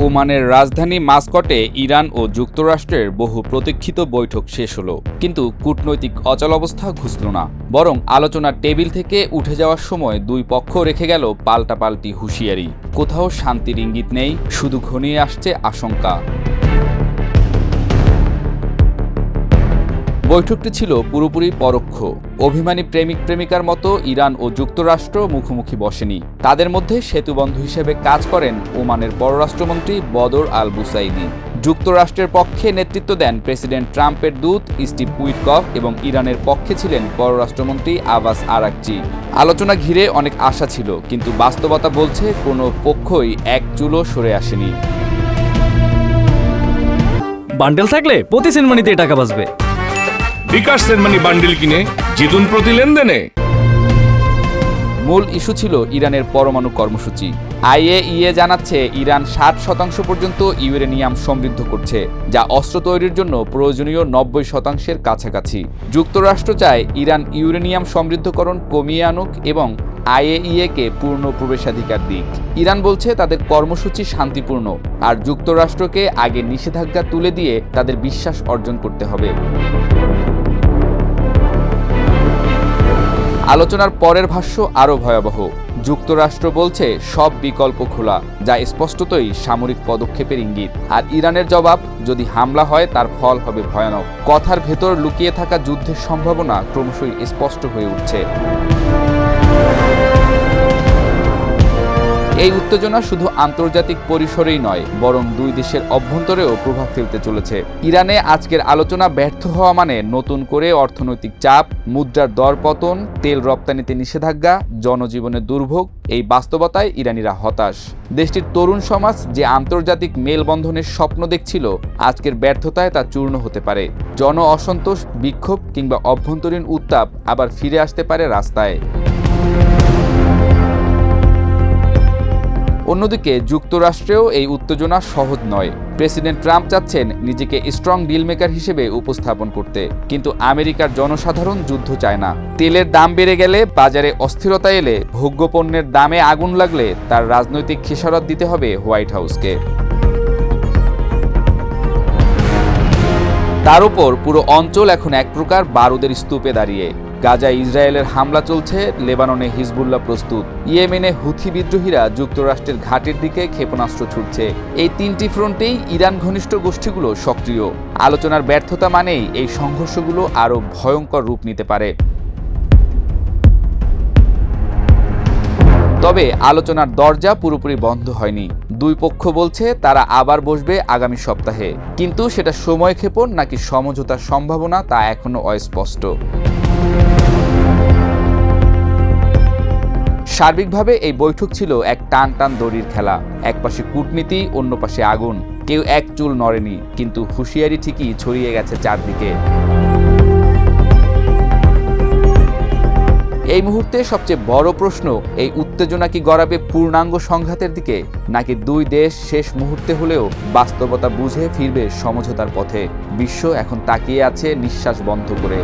ওমানের রাজধানী মাস্কটে ইরান ও যুক্তরাষ্ট্রের বহু প্রতীক্ষিত বৈঠক শেষ হলো, কিন্তু কূটনৈতিক অচলাবস্থা ঘুচল না। বরং আলোচনার টেবিল থেকে উঠে যাওয়ার সময় দুই পক্ষ রেখে গেল পাল্টাপাল্টি হুঁশিয়ারি। কোথাও শান্তির ইঙ্গিত নেই, শুধু ঘনিয়ে আসছে আশঙ্কা। বৈঠকটি ছিল পুরোপুরি পরোক্ষ। অভিমানী প্রেমিক প্রেমিকার মতো ইরান ও যুক্তরাষ্ট্র মুখোমুখি বসেনি। তাদের মধ্যে সেতুবন্ধু হিসেবে কাজ করেন ওমানের পররাষ্ট্রমন্ত্রী বদর আল বুসাইদি। যুক্তরাষ্ট্রের পক্ষে নেতৃত্ব দেন প্রেসিডেন্ট ট্রাম্পের দূত স্টিভ উইটকফ এবং ইরানের পক্ষে ছিলেন পররাষ্ট্রমন্ত্রী আব্বাস আরাকচি। আলোচনা ঘিরে অনেক আশা ছিল, কিন্তু বাস্তবতা বলছে কোনো পক্ষই এক চুলও সরে আসেনি। বান্ডেল থাকলে প্রতি সেনমানিতে টাকা বাঁচবে। বিকাশ সেনমানি বান্ডেল কিনে জিতুন প্রতি লেনদেনে। মূল ইস্যু ছিল ইরানের পরমাণু কর্মসূচি। আইএইএ জানাচ্ছে ইরান 60% পর্যন্ত ইউরেনিয়াম সমৃদ্ধ করছে, যা অস্ত্র তৈরির জন্য প্রয়োজনীয় 90%-এর কাছাকাছি। যুক্তরাষ্ট্র চায় ইরান ইউরেনিয়াম সমৃদ্ধকরণ কমিয়ে আনুক এবং আইএইএ-কে পূর্ণ প্রবেশাধিকার দিক। ইরান বলছে তাদের কর্মসূচি শান্তিপূর্ণ, আর যুক্তরাষ্ট্রকে আগে নিষেধাজ্ঞা তুলে দিয়ে তাদের বিশ্বাস অর্জন করতে হবে। আলোচনার পরের ভাষ্য আরও ভয়াবহ। যুক্তরাষ্ট্র বলছে সব বিকল্প খোলা, যা স্পষ্টতই সামরিক পদক্ষেপের ইঙ্গিত। আর ইরানের জবাব, যদি হামলা হয় তার ফল হবে ভয়ানক। কথার ভেতর লুকিয়ে থাকা যুদ্ধের সম্ভাবনা ক্রমশই স্পষ্ট হয়ে উঠছে। এই উত্তেজনা শুধু আন্তর্জাতিক পরিসরেই নয়, বরং দুই দেশের অভ্যন্তরেও প্রভাব ফেলতে চলেছে। ইরানে আজকের আলোচনা ব্যর্থ হওয়া মানে নতুন করে অর্থনৈতিক চাপ, মুদ্রার দরপতন, তেল রপ্তানিতে নিষেধাজ্ঞা, জনজীবনের দুর্ভোগ। এই বাস্তবতায় ইরানিরা হতাশ। দেশটির তরুণ সমাজ যে আন্তর্জাতিক মেলবন্ধনের স্বপ্ন দেখছিল, আজকের ব্যর্থতায় তা চূর্ণ হতে পারে। জন অসন্তোষ, বিক্ষোভ কিংবা অভ্যন্তরীণ উত্তাপ আবার ফিরে আসতে পারে রাস্তায়। অন্যদিকে যুক্তরাষ্ট্রেও এই উত্তেজনা সহজ নয়। প্রেসিডেন্ট ট্রাম্প চাচ্ছেন নিজেকে স্ট্রং ডিল মেকার হিসেবে উপস্থাপন করতে, কিন্তু আমেরিকার জনসাধারণ যুদ্ধ চায় না। তেলের দাম বেড়ে গেলে, বাজারে অস্থিরতা এলে, ভোগ্যপণ্যের দামে আগুন লাগলে তার রাজনৈতিক খেসারত দিতে হবে হোয়াইট হাউসকে। তার উপর পুরো অঞ্চল এখন এক প্রকার বারুদের স্তূপে দাঁড়িয়ে। গাজায় ইসরায়েলের হামলা চলছে, লেবাননে হিজবুল্লাহ প্রস্তুত, ইয়েমেনে হুথি বিদ্রোহীরা যুক্তরাষ্ট্রের ঘাটের দিকে ক্ষেপণাস্ত্র ছুটছে। এই তিনটি ফ্রন্টেই ইরান ঘনিষ্ঠ গোষ্ঠীগুলো সক্রিয়। আলোচনার ব্যর্থতা মানেই এই সংঘর্ষগুলো আরও ভয়ঙ্কর রূপ নিতে পারে। তবে আলোচনার দরজা পুরোপুরি বন্ধ হয়নি। দুই পক্ষ বলছে তারা আবার বসবে আগামী সপ্তাহে, কিন্তু সেটা সময়ক্ষেপণ নাকি সমঝোতার সম্ভাবনা তা এখনো অস্পষ্ট। সার্বিকভাবে এই বৈঠক ছিল এক টান টান দড়ির খেলা। এক পাশে কূটনীতি, অন্য পাশে আগুন। কেউ এক চুল নড়েনি, কিন্তু হুঁশিয়ারি ঠিকই ছড়িয়ে গেছে চারদিকে। এই মুহূর্তে সবচেয়ে বড় প্রশ্ন, এই উত্তেজনা কি গড়াবে পূর্ণাঙ্গ সংঘাতের দিকে, নাকি দুই দেশ শেষ মুহূর্তে হলেও বাস্তবতা বুঝে ফিরবে সমঝোতার পথে? বিশ্ব এখন তাকিয়ে আছে নিঃশ্বাস বন্ধ করে।